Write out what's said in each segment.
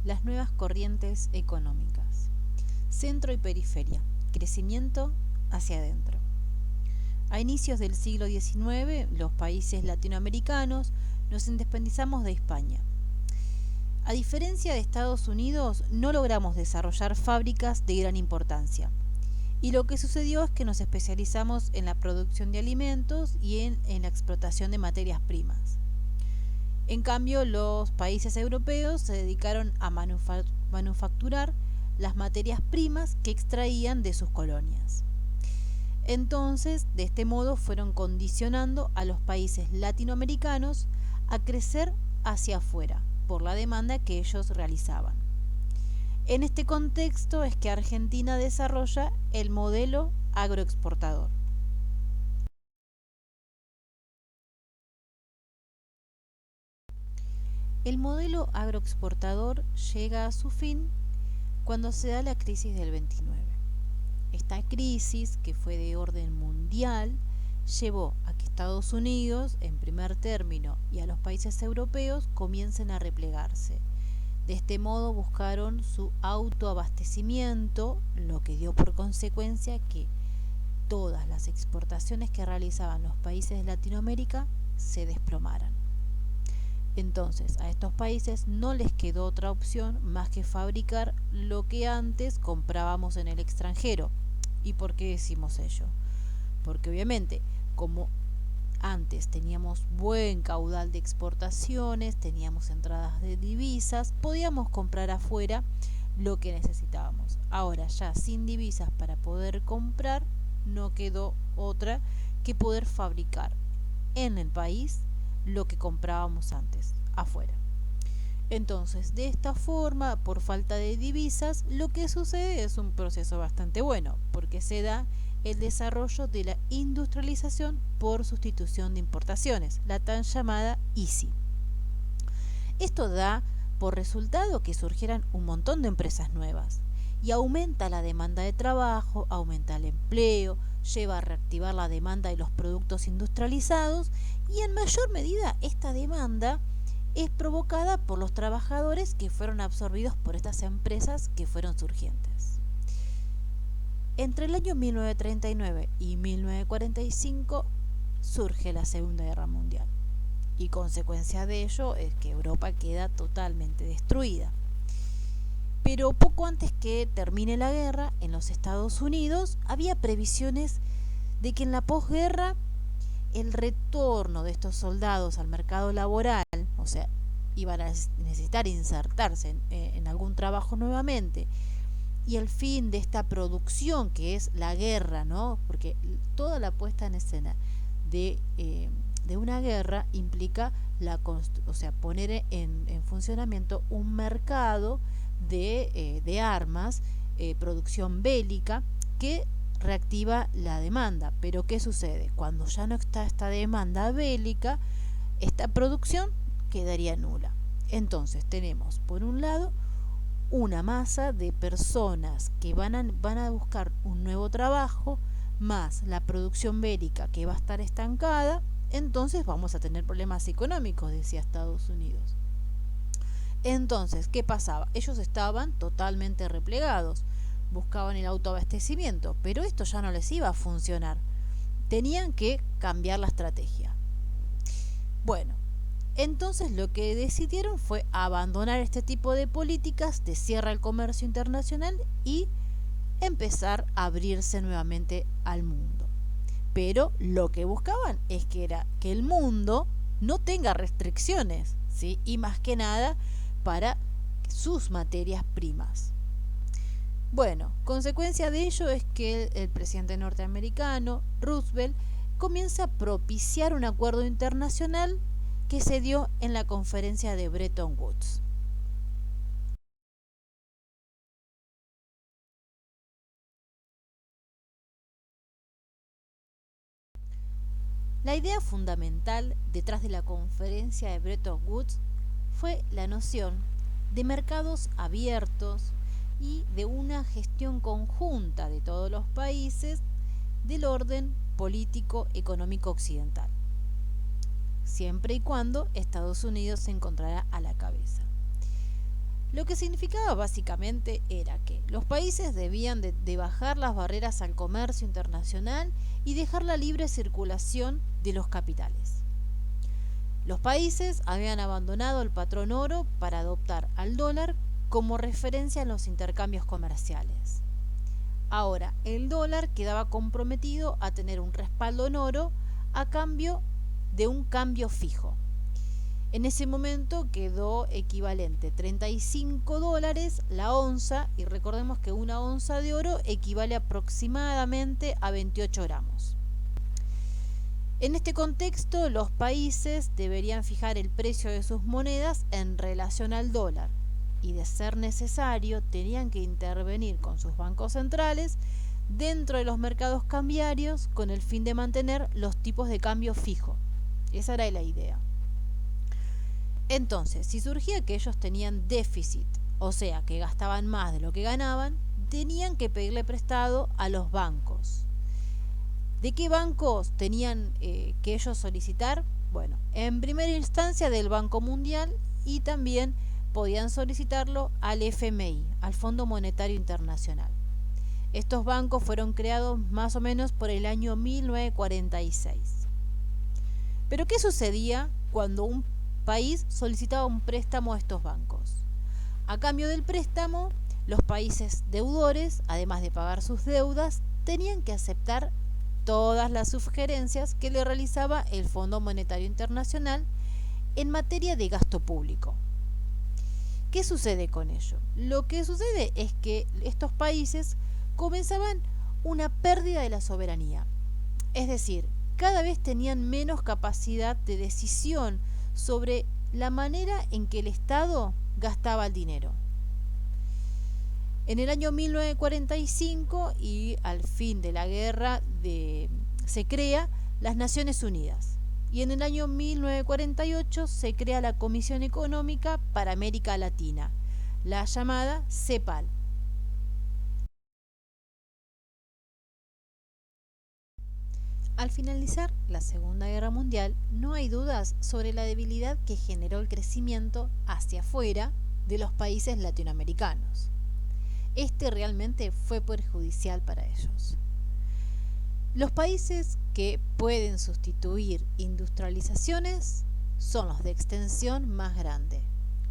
Las nuevas corrientes económicas. Centro y periferia. Crecimiento hacia adentro. A inicios del siglo XIX, los países latinoamericanos nos independizamos de España. A diferencia de Estados Unidos, no logramos desarrollar fábricas de gran importancia. Y lo que sucedió es que nos especializamos en la producción de alimentos y en la explotación de materias primas. En cambio, los países europeos se dedicaron a manufacturar las materias primas que extraían de sus colonias. Entonces, de este modo fueron condicionando a los países latinoamericanos a crecer hacia afuera por la demanda que ellos realizaban. En este contexto es que Argentina desarrolla el modelo agroexportador. El modelo agroexportador llega a su fin cuando se da la crisis del 29. Esta crisis, que fue de orden mundial, llevó a que Estados Unidos, en primer término, y a los países europeos comiencen a replegarse. De este modo buscaron su autoabastecimiento, lo que dio por consecuencia que todas las exportaciones que realizaban los países de Latinoamérica se desplomaran. Entonces, a estos países no les quedó otra opción más que fabricar lo que antes comprábamos en el extranjero. ¿Y por qué decimos ello? Porque obviamente, como antes teníamos buen caudal de exportaciones, teníamos entradas de divisas, podíamos comprar afuera lo que necesitábamos. Ahora ya sin divisas para poder comprar, no quedó otra que poder fabricar en el país lo que comprábamos antes, afuera. Entonces, de esta forma, por falta de divisas, lo que sucede es un proceso bastante bueno, porque se da el desarrollo de la industrialización por sustitución de importaciones, la tan llamada ISI. Esto da por resultado que surgieran un montón de empresas nuevas y aumenta la demanda de trabajo, aumenta el empleo, lleva a reactivar la demanda de los productos industrializados y en mayor medida esta demanda es provocada por los trabajadores que fueron absorbidos por estas empresas que fueron surgientes. Entre el año 1939 y 1945 surge la Segunda Guerra Mundial y consecuencia de ello es que Europa queda totalmente destruida. Pero poco antes que termine la guerra, en los Estados Unidos había previsiones de que en la posguerra el retorno de estos soldados al mercado laboral, o sea, iban a necesitar insertarse en algún trabajo nuevamente, y el fin de esta producción que es la guerra, ¿no? Porque toda la puesta en escena de una guerra implica poner en funcionamiento un mercado de armas, producción bélica, que reactiva la demanda. Pero ¿qué sucede? Cuando ya no está esta demanda bélica, esta producción quedaría nula. Entonces tenemos, por un lado, una masa de personas que van a buscar un nuevo trabajo, más la producción bélica que va a estar estancada, entonces vamos a tener problemas económicos, decía Estados Unidos. Entonces, ¿qué pasaba? Ellos estaban totalmente replegados, buscaban el autoabastecimiento, pero esto ya no les iba a funcionar. Tenían que cambiar la estrategia. Bueno, entonces lo que decidieron fue abandonar este tipo de políticas de cierre al comercio internacional y empezar a abrirse nuevamente al mundo. Pero lo que buscaban es que era que el mundo no tenga restricciones, ¿sí? Y más que nada para sus materias primas. Bueno, consecuencia de ello es que el presidente norteamericano, Roosevelt, comienza a propiciar un acuerdo internacional que se dio en la conferencia de Bretton Woods. La idea fundamental detrás de la conferencia de Bretton Woods fue la noción de mercados abiertos y de una gestión conjunta de todos los países del orden político económico occidental, siempre y cuando Estados Unidos se encontrara a la cabeza. Lo que significaba básicamente era que los países debían de bajar las barreras al comercio internacional y dejar la libre circulación de los capitales. Los países habían abandonado el patrón oro para adoptar al dólar como referencia en los intercambios comerciales. Ahora, el dólar quedaba comprometido a tener un respaldo en oro a cambio de un cambio fijo. En ese momento quedó equivalente $35 la onza, y recordemos que una onza de oro equivale aproximadamente a 28 gramos. En este contexto, los países deberían fijar el precio de sus monedas en relación al dólar y, de ser necesario, tenían que intervenir con sus bancos centrales dentro de los mercados cambiarios con el fin de mantener los tipos de cambio fijo. Esa era la idea. Entonces, si surgía que ellos tenían déficit, o sea, que gastaban más de lo que ganaban, tenían que pedirle prestado a los bancos. ¿De qué bancos tenían que ellos solicitar? Bueno, en primera instancia del Banco Mundial, y también podían solicitarlo al FMI, al Fondo Monetario Internacional. Estos bancos fueron creados más o menos por el año 1946. Pero ¿qué sucedía cuando un país solicitaba un préstamo a estos bancos? A cambio del préstamo, los países deudores, además de pagar sus deudas, tenían que aceptar todas las sugerencias que le realizaba el Fondo Monetario Internacional en materia de gasto público. ¿Qué sucede con ello? Lo que sucede es que estos países comenzaban una pérdida de la soberanía. Es decir, cada vez tenían menos capacidad de decisión sobre la manera en que el Estado gastaba el dinero. En el año 1945 y al fin de la guerra se crea las Naciones Unidas, y en el año 1948 se crea la Comisión Económica para América Latina, la llamada CEPAL. Al finalizar la Segunda Guerra Mundial, no hay dudas sobre la debilidad que generó el crecimiento hacia afuera de los países latinoamericanos. Este realmente fue perjudicial para ellos. Los países que pueden sustituir industrializaciones son los de extensión más grande,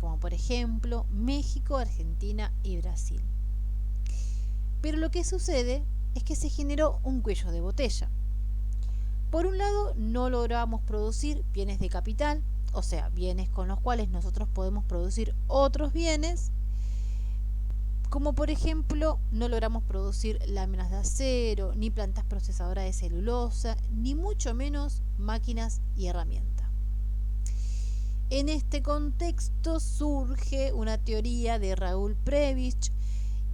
como por ejemplo México, Argentina y Brasil. Pero lo que sucede es que se generó un cuello de botella. Por un lado, no logramos producir bienes de capital, o sea, bienes con los cuales nosotros podemos producir otros bienes, como por ejemplo, no logramos producir láminas de acero, ni plantas procesadoras de celulosa, ni mucho menos máquinas y herramientas. En este contexto surge una teoría de Raúl Prebisch,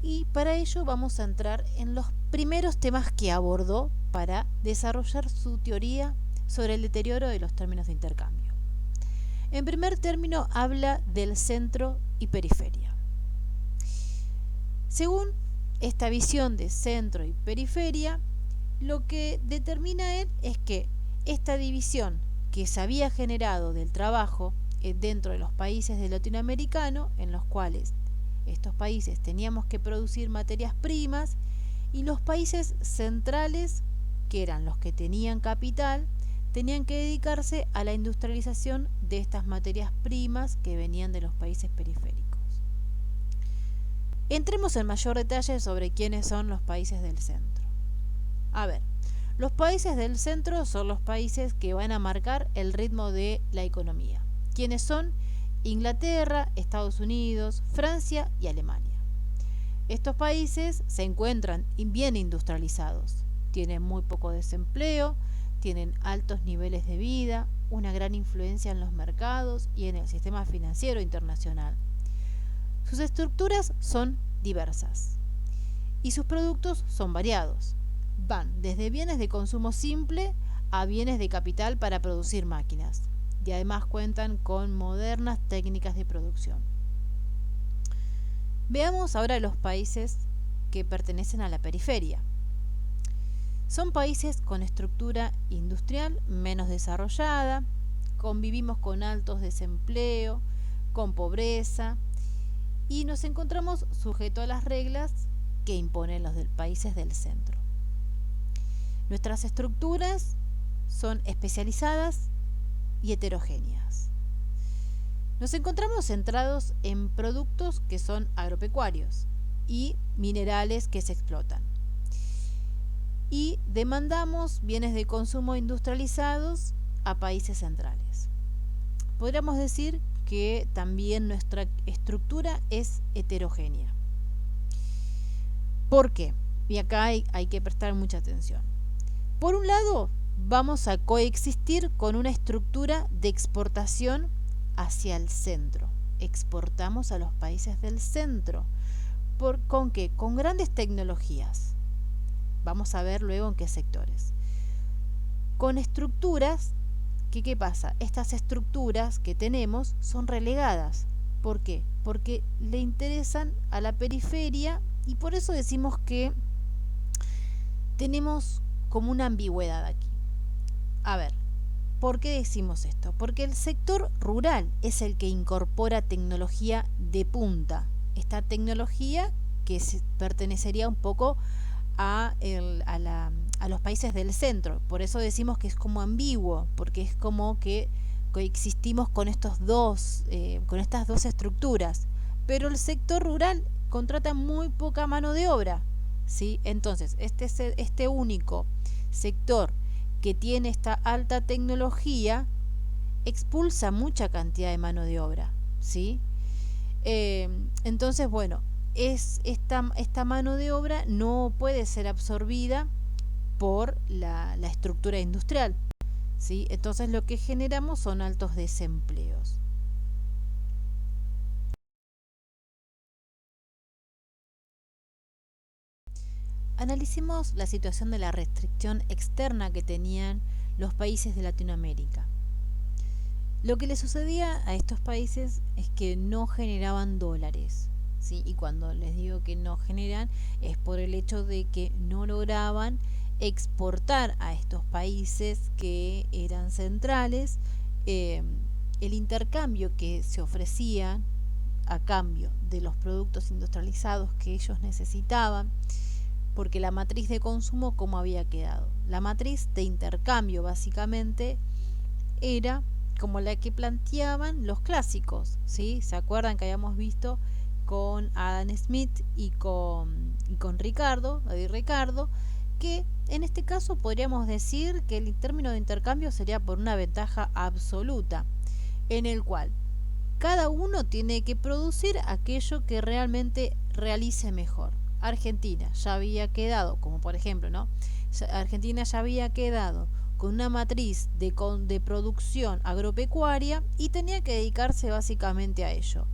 y para ello vamos a entrar en los primeros temas que abordó para desarrollar su teoría sobre el deterioro de los términos de intercambio. En primer término, habla del centro y periferia. Según esta visión de centro y periferia, lo que determina él es que esta división que se había generado del trabajo dentro de los países de latinoamericano, en los cuales estos países teníamos que producir materias primas, y los países centrales, que eran los que tenían capital, tenían que dedicarse a la industrialización de estas materias primas que venían de los países periféricos. Entremos en mayor detalle sobre quiénes son los países del centro. A ver, los países del centro son los países que van a marcar el ritmo de la economía. ¿Quiénes son? Inglaterra, Estados Unidos, Francia y Alemania. Estos países se encuentran bien industrializados, tienen muy poco desempleo, tienen altos niveles de vida, una gran influencia en los mercados y en el sistema financiero internacional. Sus estructuras son diversas y sus productos son variados. Van desde bienes de consumo simple a bienes de capital para producir máquinas, y además cuentan con modernas técnicas de producción. Veamos ahora los países que pertenecen a la periferia. Son países con estructura industrial menos desarrollada, convivimos con altos desempleo, con pobreza, y nos encontramos sujetos a las reglas que imponen los países del centro. Nuestras estructuras son especializadas y heterogéneas. Nos encontramos centrados en productos que son agropecuarios y minerales que se explotan. Y demandamos bienes de consumo industrializados a países centrales. Podríamos decir que también nuestra estructura es heterogénea. ¿Por qué? Y acá hay que prestar mucha atención. Por un lado, vamos a coexistir con una estructura de exportación hacia el centro. Exportamos a los países del centro. ¿Con qué? Con grandes tecnologías. Vamos a ver luego en qué sectores. Con estructuras, ¿qué pasa? Estas estructuras que tenemos son relegadas. ¿Por qué? Porque le interesan a la periferia y por eso decimos que tenemos como una ambigüedad aquí. A ver, ¿por qué decimos esto? Porque el sector rural es el que incorpora tecnología de punta. Esta tecnología que pertenecería un poco a los países del centro. Por eso decimos que es como ambiguo, porque es como que coexistimos con estas dos estructuras. Pero el sector rural contrata muy poca mano de obra, ¿sí? Entonces, este único sector que tiene esta alta tecnología expulsa mucha cantidad de mano de obra, ¿sí? Entonces, bueno, esta mano de obra no puede ser absorbida por la estructura industrial, ¿sí? Entonces lo que generamos son altos desempleos. Analicemos la situación de la restricción externa que tenían los países de Latinoamérica. Lo que le sucedía a estos países es que no generaban dólares, ¿sí? Y cuando les digo que no generan es por el hecho de que no lograban exportar a estos países que eran centrales el intercambio que se ofrecía a cambio de los productos industrializados que ellos necesitaban, porque la matriz de consumo, ¿cómo había quedado? La matriz de intercambio básicamente era como la que planteaban los clásicos, ¿sí? ¿Se acuerdan que habíamos visto con Adam Smith y con Ricardo, que en este caso podríamos decir que el término de intercambio sería por una ventaja absoluta, en el cual cada uno tiene que producir aquello que realmente realice mejor. Argentina ya había quedado, como por ejemplo, ¿no? Argentina ya había quedado con una matriz de producción agropecuaria y tenía que dedicarse básicamente a ello.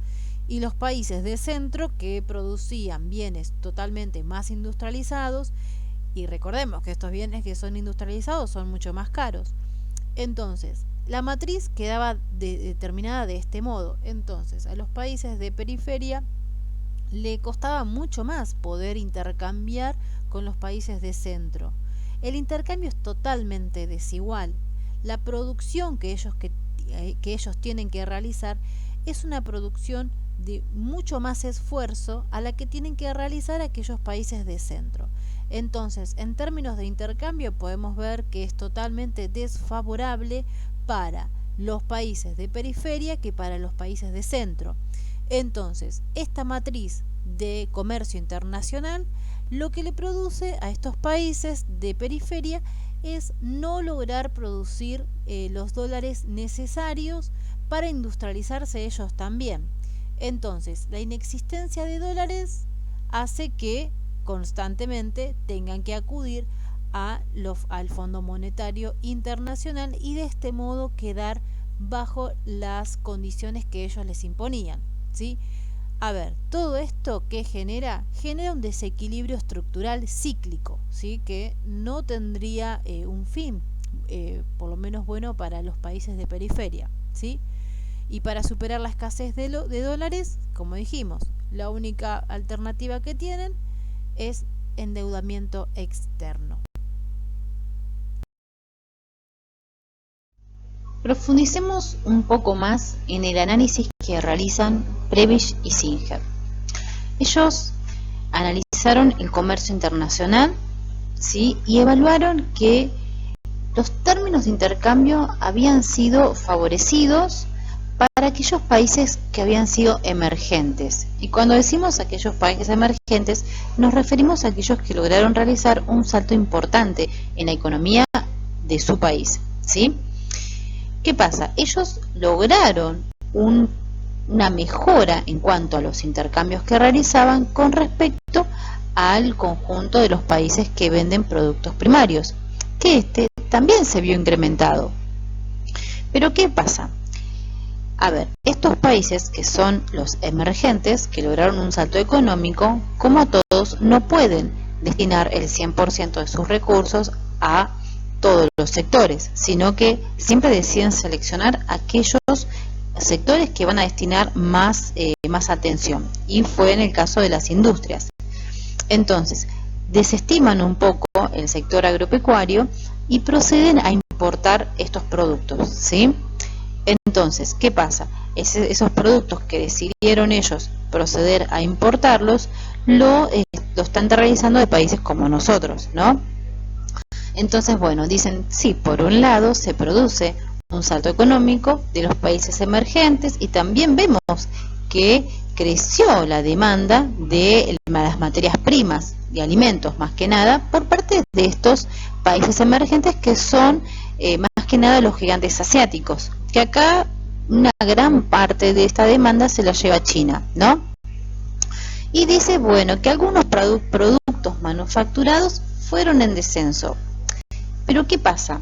Y los países de centro que producían bienes totalmente más industrializados, y recordemos que estos bienes que son industrializados son mucho más caros. Entonces, la matriz quedaba determinada de este modo. Entonces, a los países de periferia le costaba mucho más poder intercambiar con los países de centro. El intercambio es totalmente desigual. La producción que ellos tienen que realizar es una producción de mucho más esfuerzo a la que tienen que realizar aquellos países de centro. Entonces, en términos de intercambio podemos ver que es totalmente desfavorable para los países de periferia que para los países de centro. Entonces, esta matriz de comercio internacional lo que le produce a estos países de periferia es no lograr producir los dólares necesarios para industrializarse ellos también. Entonces, la inexistencia de dólares hace que constantemente tengan que acudir al Fondo Monetario Internacional y de este modo quedar bajo las condiciones que ellos les imponían, ¿sí? A ver, todo esto que genera un desequilibrio estructural cíclico, ¿sí? Que no tendría un fin, por lo menos bueno para los países de periferia, ¿sí? Y para superar la escasez de dólares, como dijimos, la única alternativa que tienen es endeudamiento externo. Profundicemos un poco más en el análisis que realizan Prebisch y Singer. Ellos analizaron el comercio internacional, ¿sí? Y evaluaron que los términos de intercambio habían sido favorecidos para aquellos países que habían sido emergentes. Y cuando decimos aquellos países emergentes, nos referimos a aquellos que lograron realizar un salto importante en la economía de su país, ¿sí? ¿Qué pasa? Ellos lograron una mejora en cuanto a los intercambios que realizaban con respecto al conjunto de los países que venden productos primarios, que este también se vio incrementado. Pero ¿qué pasa? A ver, estos países que son los emergentes, que lograron un salto económico, como todos, no pueden destinar el 100% de sus recursos a todos los sectores, sino que siempre deciden seleccionar aquellos sectores que van a destinar más atención, y fue en el caso de las industrias. Entonces, desestiman un poco el sector agropecuario y proceden a importar estos productos, ¿sí? Entonces, ¿qué pasa? Esos productos que decidieron ellos proceder a importarlos, lo están realizando de países como nosotros, ¿no? Entonces, bueno, dicen, sí, por un lado se produce un salto económico de los países emergentes y también vemos que creció la demanda de las materias primas de alimentos, más que nada, por parte de estos países emergentes que son más que nada los gigantes asiáticos, que acá una gran parte de esta demanda se la lleva China, ¿no? Y dice, bueno, que algunos productos manufacturados fueron en descenso. Pero ¿qué pasa?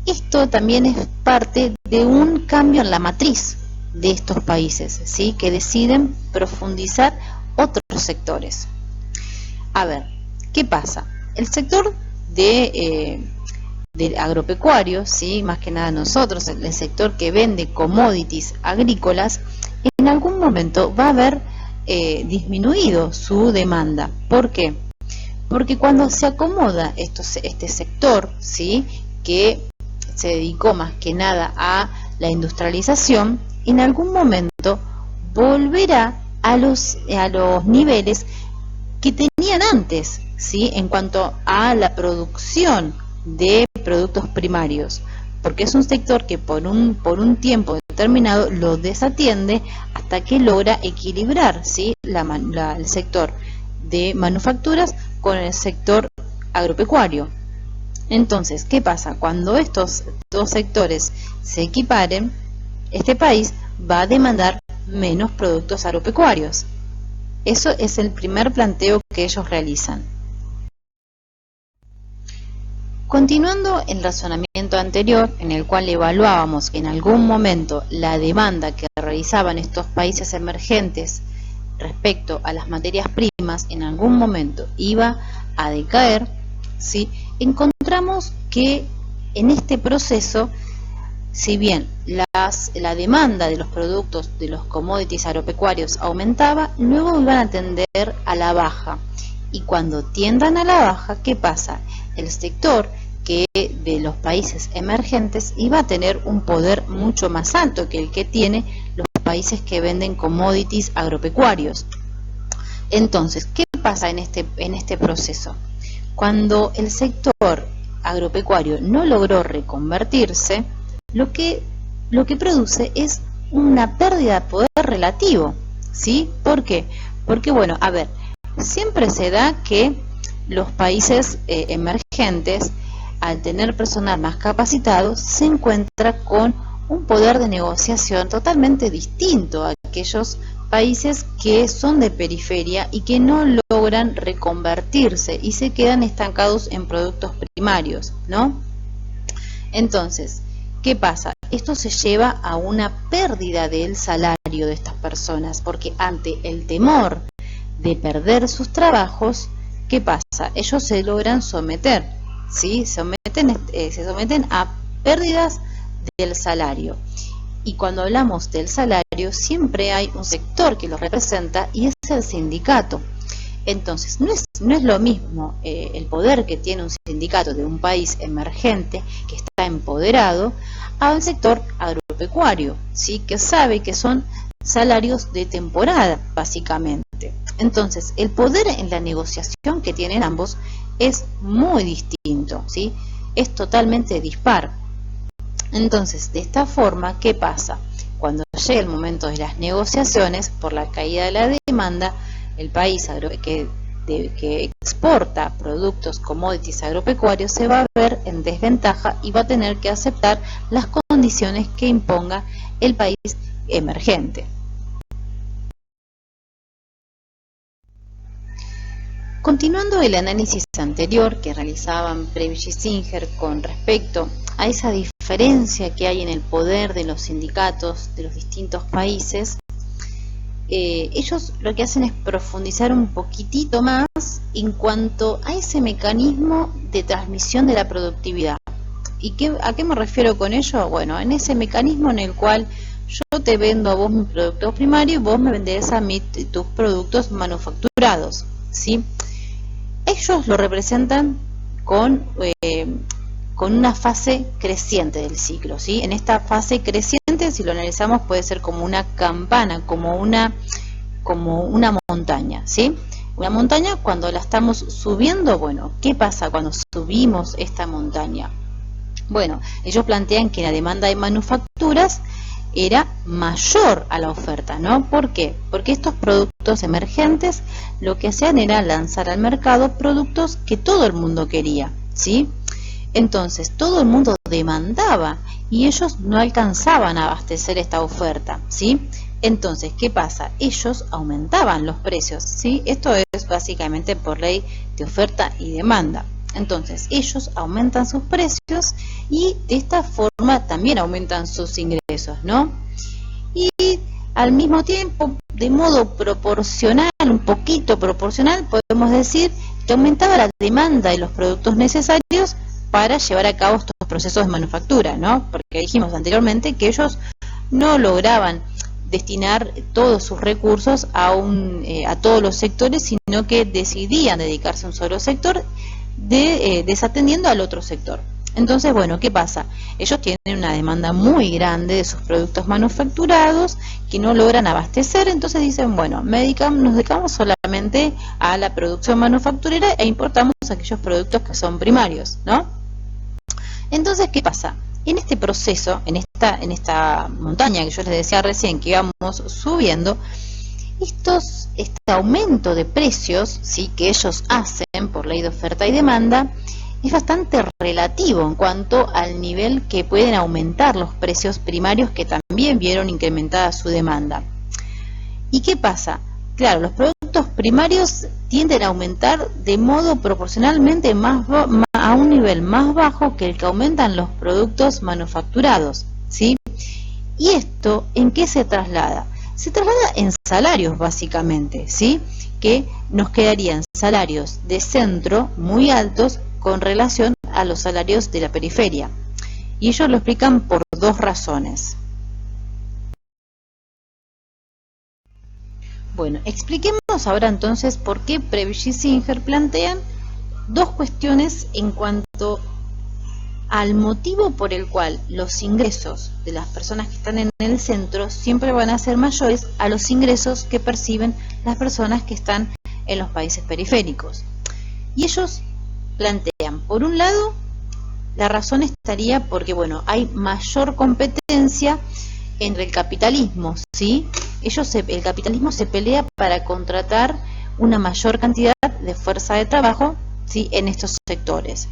Esto también es parte de un cambio en la matriz de estos países, ¿sí? Que deciden profundizar otros sectores. A ver, ¿qué pasa? El sector del agropecuario, ¿sí? Más que nada nosotros, el sector que vende commodities agrícolas, en algún momento va a haber disminuido su demanda. ¿Por qué? Porque cuando se acomoda este sector, ¿sí? Que se dedicó más que nada a la industrialización, en algún momento volverá a los niveles que tenían antes, ¿sí? En cuanto a la producción de productos primarios, porque es un sector que por un tiempo determinado lo desatiende hasta que logra equilibrar, ¿sí? El sector de manufacturas con el sector agropecuario. Entonces, ¿qué pasa? Cuando estos dos sectores se equiparen, este país va a demandar menos productos agropecuarios. Eso es el primer planteo que ellos realizan. Continuando el razonamiento anterior, en el cual evaluábamos que en algún momento la demanda que realizaban estos países emergentes respecto a las materias primas en algún momento iba a decaer, ¿sí? Encontramos que en este proceso, si bien la demanda de los productos de los commodities agropecuarios aumentaba, luego iban a tender a la baja. Y cuando tiendan a la baja, ¿qué pasa? El sector que de los países emergentes iba a tener un poder mucho más alto que el que tiene los países que venden commodities agropecuarios. Entonces, ¿qué pasa en este proceso? Cuando el sector agropecuario no logró reconvertirse, lo que produce es una pérdida de poder relativo, ¿sí? ¿Por qué? Porque, bueno, a ver, siempre se da que los países emergentes, al tener personal más capacitado, se encuentra con un poder de negociación totalmente distinto a aquellos países que son de periferia y que no logran reconvertirse y se quedan estancados en productos primarios, ¿no? Entonces, ¿qué pasa? Esto se lleva a una pérdida del salario de estas personas, porque ante el temor de perder sus trabajos, ¿qué pasa? Ellos se logran someter, ¿sí? Se someten a pérdidas del salario. Y cuando hablamos del salario, siempre hay un sector que lo representa y es el sindicato. Entonces, no es lo mismo el poder que tiene un sindicato de un país emergente que está empoderado a un sector agropecuario, ¿sí? Que sabe que son salarios de temporada, básicamente. emergente. Entonces, el poder en la negociación que tienen ambos es muy distinto, ¿sí? Es totalmente dispar. Entonces, de esta forma, ¿qué pasa? Cuando llega el momento de las negociaciones, por la caída de la demanda, el país que exporta productos commodities agropecuarios se va a ver en desventaja y va a tener que aceptar las condiciones que imponga el país emergente. Continuando el análisis anterior que realizaban Prebisch y Singer con respecto a esa diferencia que hay en el poder de los sindicatos de los distintos países, ellos lo que hacen es profundizar un poquitito más en cuanto a ese mecanismo de transmisión de la productividad. ¿Y a qué me refiero con ello? Bueno, en ese mecanismo en el cual yo te vendo a vos mis productos primarios y vos me vendés a mí tus productos manufacturados, ¿sí? Ellos lo representan con una fase creciente del ciclo, ¿sí? En esta fase creciente, si lo analizamos, puede ser como una campana, como una montaña, ¿sí? Una montaña cuando la estamos subiendo, bueno, ¿qué pasa cuando subimos esta montaña? Bueno, ellos plantean que la demanda de manufacturas era mayor a la oferta, ¿no? ¿Por qué? Porque estos productos emergentes lo que hacían era lanzar al mercado productos que todo el mundo quería, ¿sí? Entonces, todo el mundo demandaba y ellos no alcanzaban a abastecer esta oferta, ¿sí? Entonces, ¿qué pasa? Ellos aumentaban los precios, ¿sí? Esto es básicamente por ley de oferta y demanda. Entonces, ellos aumentan sus precios y de esta forma también aumentan sus ingresos, ¿no? Y al mismo tiempo, de modo proporcional, un poquito proporcional, podemos decir que aumentaba la demanda de los productos necesarios para llevar a cabo estos procesos de manufactura, ¿no? Porque dijimos anteriormente que ellos no lograban destinar todos sus recursos a todos los sectores, sino que decidían dedicarse a un solo sector, desatendiendo al otro sector. Entonces, bueno, ¿qué pasa? Ellos tienen una demanda muy grande de sus productos manufacturados que no logran abastecer, entonces dicen, bueno, nos dedicamos solamente a la producción manufacturera e importamos aquellos productos que son primarios, ¿no? Entonces, ¿qué pasa? En este proceso, en esta montaña que yo les decía recién que íbamos subiendo, este aumento de precios, ¿sí?, que ellos hacen por ley de oferta y demanda, es bastante relativo en cuanto al nivel que pueden aumentar los precios primarios que también vieron incrementada su demanda. ¿Y qué pasa? Claro, los productos primarios tienden a aumentar de modo proporcionalmente a un nivel más bajo que el que aumentan los productos manufacturados, ¿sí? ¿Y esto en qué se traslada? Se traslada en salarios básicamente, ¿sí? Que nos quedarían salarios de centro muy altos con relación a los salarios de la periferia. Y ellos lo explican por dos razones. Bueno, expliquemos ahora entonces por qué Prebisch y Singer plantean dos cuestiones en cuanto al motivo por el cual los ingresos de las personas que están en el centro siempre van a ser mayores a los ingresos que perciben las personas que están en los países periféricos. Y ellos plantean, por un lado, la razón estaría porque, bueno, hay mayor competencia entre el capitalismo, ¿sí? El capitalismo se pelea para contratar una mayor cantidad de fuerza de trabajo, ¿sí?, en estos sectores.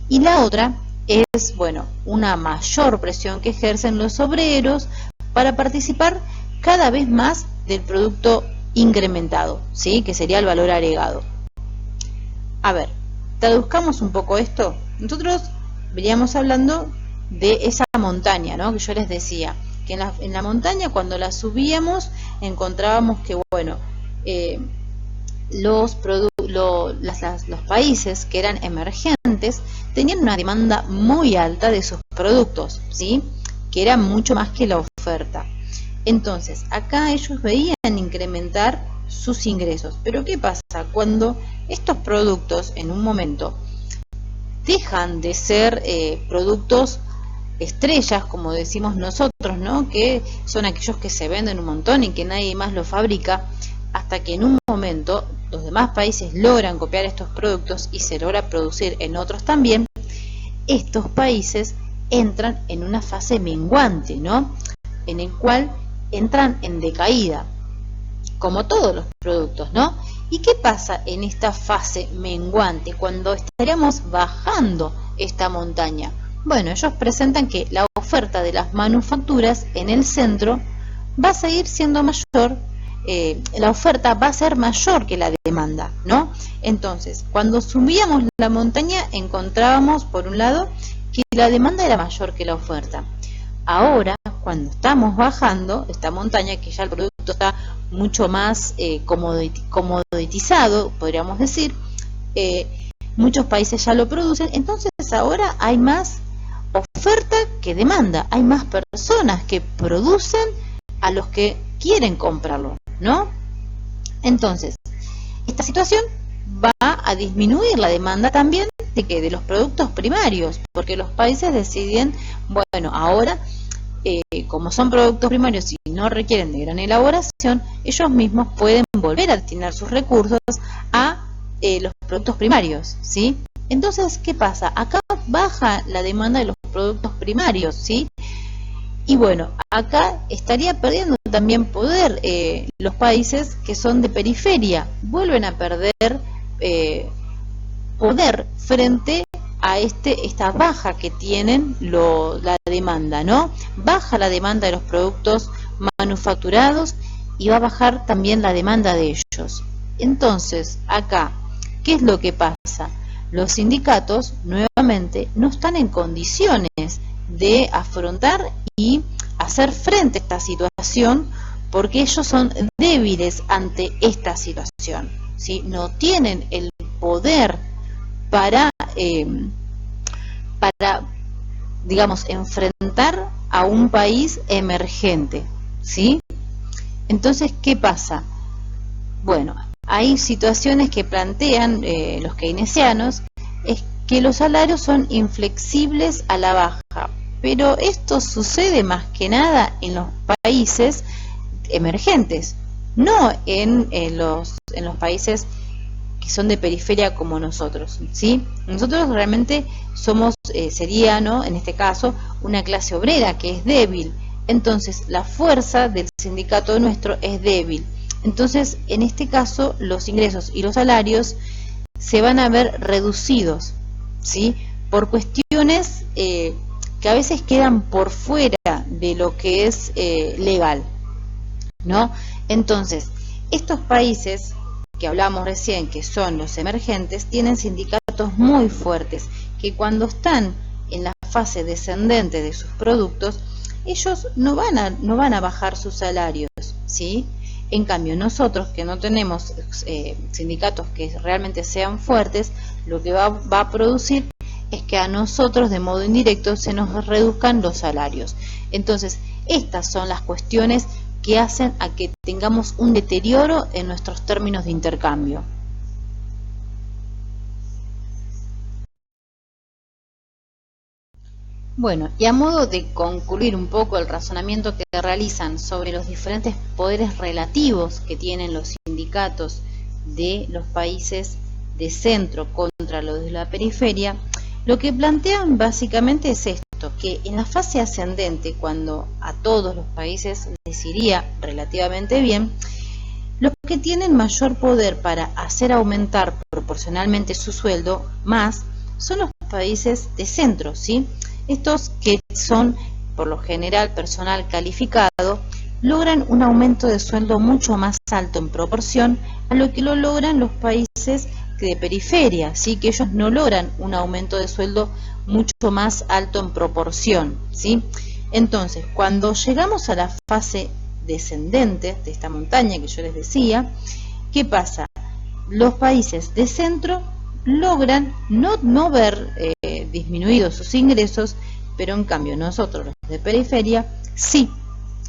Y la otra es, bueno, una mayor presión que ejercen los obreros para participar cada vez más del producto incrementado, ¿sí?, que sería el valor agregado. A ver, traduzcamos un poco esto. Nosotros veníamos hablando de esa montaña, ¿no?, que yo les decía, que en la montaña cuando la subíamos encontrábamos que, bueno, los países que eran emergentes tenían una demanda muy alta de sus productos, ¿sí?, que era mucho más que la oferta. Entonces, acá ellos veían incrementar sus ingresos. Pero ¿qué pasa? Cuando estos productos en un momento dejan de ser productos estrellas, como decimos nosotros, ¿no?, que son aquellos que se venden un montón y que nadie más los fabrica, hasta hasta que en un momento los demás países logran copiar estos productos y se logra producir en otros también, estos países entran en una fase menguante, ¿no? En el cual entran en decaída, como todos los productos, ¿no? ¿Y qué pasa en esta fase menguante cuando estaríamos bajando esta montaña? Bueno, ellos presentan que la oferta de las manufacturas en el centro va a seguir siendo mayor, la oferta va a ser mayor que la demanda, ¿no? Entonces, cuando subíamos la montaña encontrábamos, por un lado, que la demanda era mayor que la oferta. Ahora, cuando estamos bajando esta montaña, que ya el producto está mucho más comoditizado, podríamos decir, muchos países ya lo producen, entonces ahora hay más oferta que demanda, hay más personas que producen a los que quieren comprarlo, ¿no? Entonces, esta situación va a disminuir la demanda también de los productos primarios, porque los países deciden, bueno, ahora como son productos primarios y no requieren de gran elaboración, ellos mismos pueden volver a destinar sus recursos a los productos primarios, ¿sí? Entonces, ¿qué pasa? Acá baja la demanda de los productos primarios, ¿sí? Y bueno, acá estaría perdiendo también poder los países que son de periferia, vuelven a perder poder frente a esta baja que tienen la demanda, ¿no? Baja la demanda de los productos manufacturados y va a bajar también la demanda de ellos. Entonces, acá, ¿qué es lo que pasa? Los sindicatos, nuevamente, no están en condiciones de afrontar y hacer frente a esta situación porque ellos son débiles ante esta situación, ¿sí? No tienen el poder para, digamos, enfrentar a un país emergente, ¿sí? Entonces, ¿qué pasa? Bueno, hay situaciones que plantean los keynesianos, es que los salarios son inflexibles a la baja, pero esto sucede más que nada en los países emergentes, no en los países que son de periferia como nosotros, ¿sí? Nosotros realmente somos, sería, ¿no?, en este caso, una clase obrera que es débil, entonces la fuerza del sindicato nuestro es débil. Entonces, en este caso, los ingresos y los salarios se van a ver reducidos, ¿sí? Por cuestiones que a veces quedan por fuera de lo que es legal, ¿no? Entonces, estos países que hablamos recién, que son los emergentes, tienen sindicatos muy fuertes, que cuando están en la fase descendente de sus productos, ellos no van a bajar sus salarios, ¿sí? En cambio, nosotros que no tenemos sindicatos que realmente sean fuertes, lo que va a producir es que a nosotros de modo indirecto se nos reduzcan los salarios. Entonces, estas son las cuestiones que hacen a que tengamos un deterioro en nuestros términos de intercambio. Bueno, y a modo de concluir un poco el razonamiento que realizan sobre los diferentes poderes relativos que tienen los sindicatos de los países de centro contra los de la periferia, lo que plantean básicamente es esto, que en la fase ascendente, cuando a todos los países les iría relativamente bien, los que tienen mayor poder para hacer aumentar proporcionalmente su sueldo más son los países de centro, ¿sí? Estos que son, por lo general, personal calificado, logran un aumento de sueldo mucho más alto en proporción a lo que lo logran los países de periferia, ¿sí? Que ellos no logran un aumento de sueldo mucho más alto en proporción, ¿sí? Entonces, cuando llegamos a la fase descendente de esta montaña que yo les decía, ¿qué pasa? Los países de centro logran no ver disminuidos sus ingresos, pero en cambio nosotros los de periferia sí,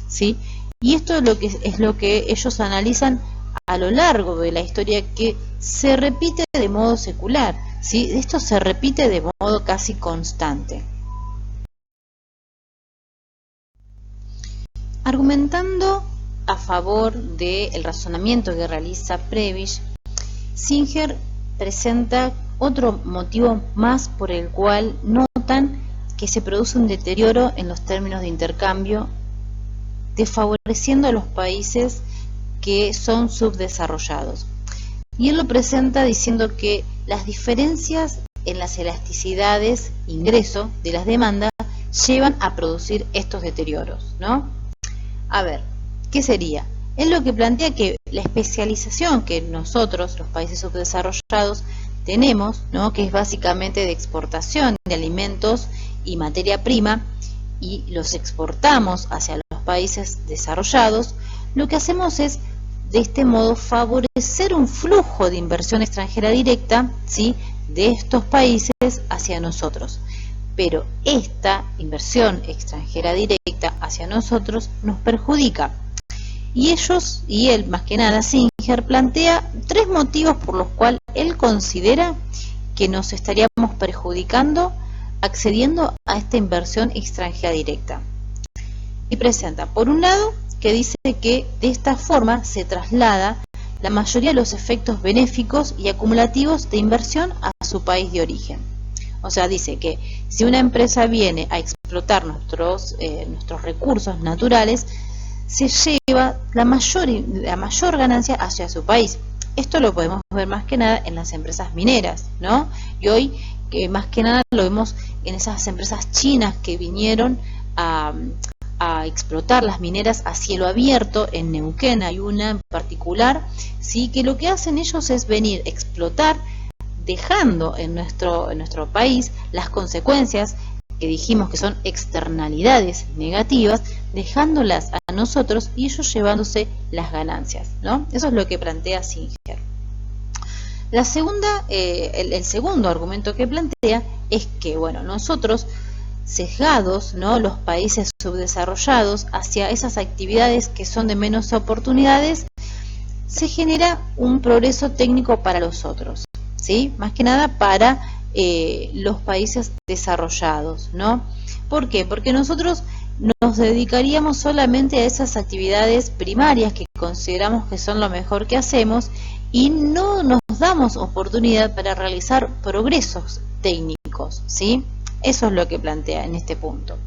¿sí? Y esto es lo que ellos analizan a lo largo de la historia, que se repite de modo secular, ¿sí? Esto se repite de modo casi constante. Argumentando a favor del razonamiento que realiza Prebisch, Singer presenta otro motivo más por el cual notan que se produce un deterioro en los términos de intercambio, desfavoreciendo a los países que son subdesarrollados. Y él lo presenta diciendo que las diferencias en las elasticidades ingreso de las demandas llevan a producir estos deterioros, ¿no? A ver, ¿qué sería? Él lo que plantea que la especialización que nosotros, los países subdesarrollados, tenemos, ¿no? Que es básicamente de exportación de alimentos y materia prima, y los exportamos hacia los países desarrollados, lo que hacemos es, de este modo, favorecer un flujo de inversión extranjera directa, ¿sí?, de estos países hacia nosotros. Pero esta inversión extranjera directa hacia nosotros nos perjudica. Y él, más que nada, Singer, plantea tres motivos por los cuales él considera que nos estaríamos perjudicando accediendo a esta inversión extranjera directa. Y presenta, por un lado, que dice que de esta forma se traslada la mayoría de los efectos benéficos y acumulativos de inversión a su país de origen. O sea, dice que si una empresa viene a explotar nuestros recursos naturales, se lleva la mayor ganancia hacia su país. Esto lo podemos ver más que nada en las empresas mineras, ¿no? Y hoy, más que nada, lo vemos en esas empresas chinas que vinieron a explotar las mineras a cielo abierto. En Neuquén hay una en particular, ¿sí?, que lo que hacen ellos es venir a explotar, dejando en nuestro país las consecuencias que dijimos que son externalidades negativas, dejándolas a nosotros y ellos llevándose las ganancias, ¿no? Eso es lo que plantea Singer. El segundo argumento que plantea es que, bueno, nosotros, sesgados, ¿no?, los países subdesarrollados hacia esas actividades que son de menos oportunidades, se genera un progreso técnico para los otros, ¿sí? Más que nada para los países desarrollados, ¿no? ¿Por qué? Porque nosotros nos dedicaríamos solamente a esas actividades primarias que consideramos que son lo mejor que hacemos y no nos damos oportunidad para realizar progresos técnicos, ¿sí? Eso es lo que plantea en este punto.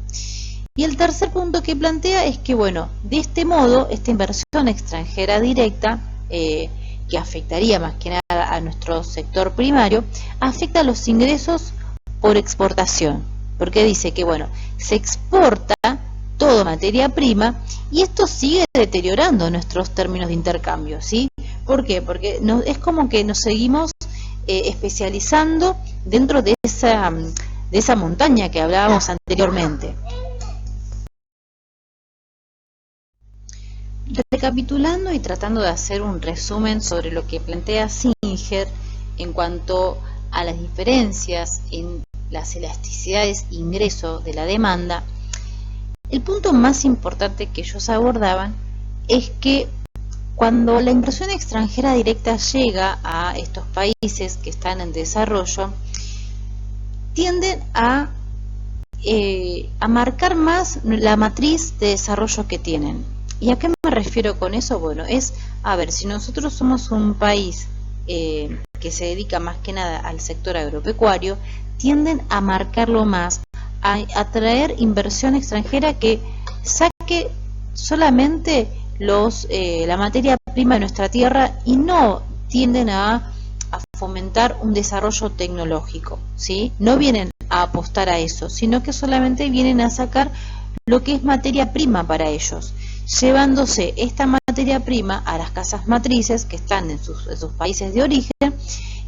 Y el tercer punto que plantea es que, bueno, de este modo, esta inversión extranjera directa, que afectaría más que nada a nuestro sector primario, afecta a los ingresos por exportación, porque dice que, bueno, se exporta toda materia prima y esto sigue deteriorando nuestros términos de intercambio, ¿sí? ¿Por qué? Porque es como que nos seguimos especializando dentro de esa montaña que hablábamos anteriormente. Recapitulando y tratando de hacer un resumen sobre lo que plantea Singer en cuanto a las diferencias en las elasticidades ingreso de la demanda, el punto más importante que ellos abordaban es que cuando la inversión extranjera directa llega a estos países que están en desarrollo, tienden a marcar más la matriz de desarrollo que tienen. ¿Y a qué me refiero con eso? Bueno, a ver, si nosotros somos un país que se dedica más que nada al sector agropecuario, tienden a marcarlo más, a atraer inversión extranjera que saque solamente la materia prima de nuestra tierra y no tienden a fomentar un desarrollo tecnológico, ¿sí? No vienen a apostar a eso, sino que solamente vienen a sacar lo que es materia prima para ellos, llevándose esta materia prima a las casas matrices que están en sus países de origen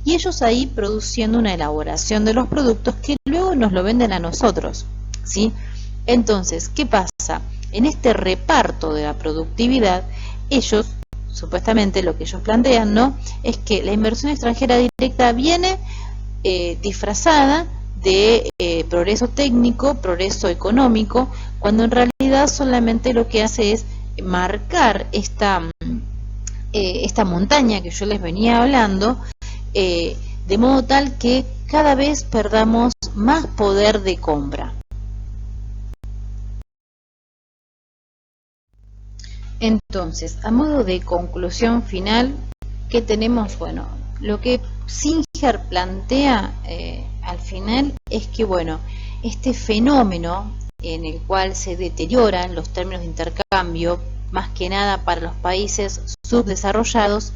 y ellos ahí produciendo una elaboración de los productos que luego nos lo venden a nosotros, ¿sí? Entonces, ¿qué pasa? En este reparto de la productividad, ellos, supuestamente lo que ellos plantean, ¿no?, es que la inversión extranjera directa viene disfrazada de progreso técnico, progreso económico, cuando en realidad solamente lo que hace es marcar esta montaña que yo les venía hablando, de modo tal que cada vez perdamos más poder de compra. Entonces, a modo de conclusión final, ¿qué tenemos? Bueno, lo que Singer plantea al final es que, bueno, este fenómeno en el cual se deterioran los términos de intercambio, más que nada para los países subdesarrollados,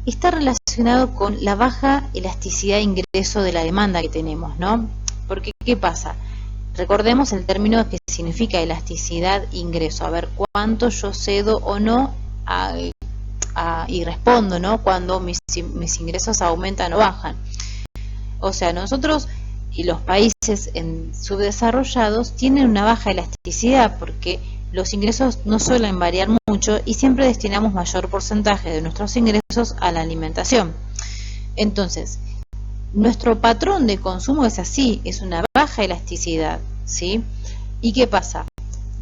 está relacionado con la baja elasticidad de ingreso de la demanda que tenemos, ¿no? Porque, ¿qué pasa? Recordemos el término que significa elasticidad ingreso, a ver cuánto yo cedo o no y respondo, ¿no? Cuando mis ingresos aumentan o bajan. O sea, nosotros y los países subdesarrollados tienen una baja elasticidad porque los ingresos no suelen variar mucho y siempre destinamos mayor porcentaje de nuestros ingresos a la alimentación. Entonces, nuestro patrón de consumo es así, es una baja elasticidad, ¿sí? ¿Y qué pasa?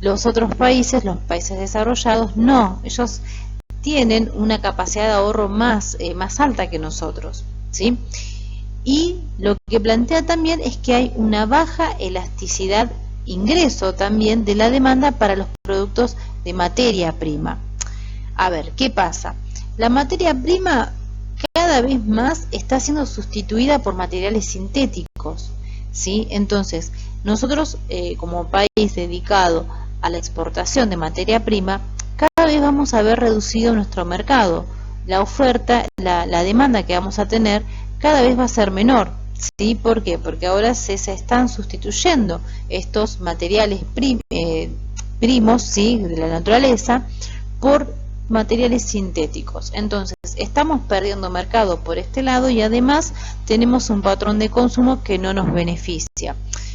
Los otros países, los países desarrollados, no, ellos tienen una capacidad de ahorro más alta que nosotros, ¿sí? Y lo que plantea también es que hay una baja elasticidad ingreso también de la demanda para los productos de materia prima. A ver, ¿qué pasa? La materia prima cada vez más está siendo sustituida por materiales sintéticos, ¿sí? Entonces, nosotros como país dedicado a la exportación de materia prima, cada vez vamos a ver reducido nuestro mercado. La oferta, la demanda que vamos a tener cada vez va a ser menor, ¿sí? ¿Por qué? Porque ahora se están sustituyendo estos materiales primos, ¿sí? De la naturaleza por materiales sintéticos. Entonces, estamos perdiendo mercado por este lado y además tenemos un patrón de consumo que no nos beneficia.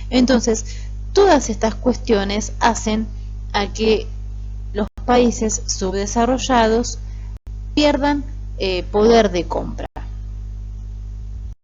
Entonces, todas estas cuestiones hacen a que los países subdesarrollados pierdan poder de compra.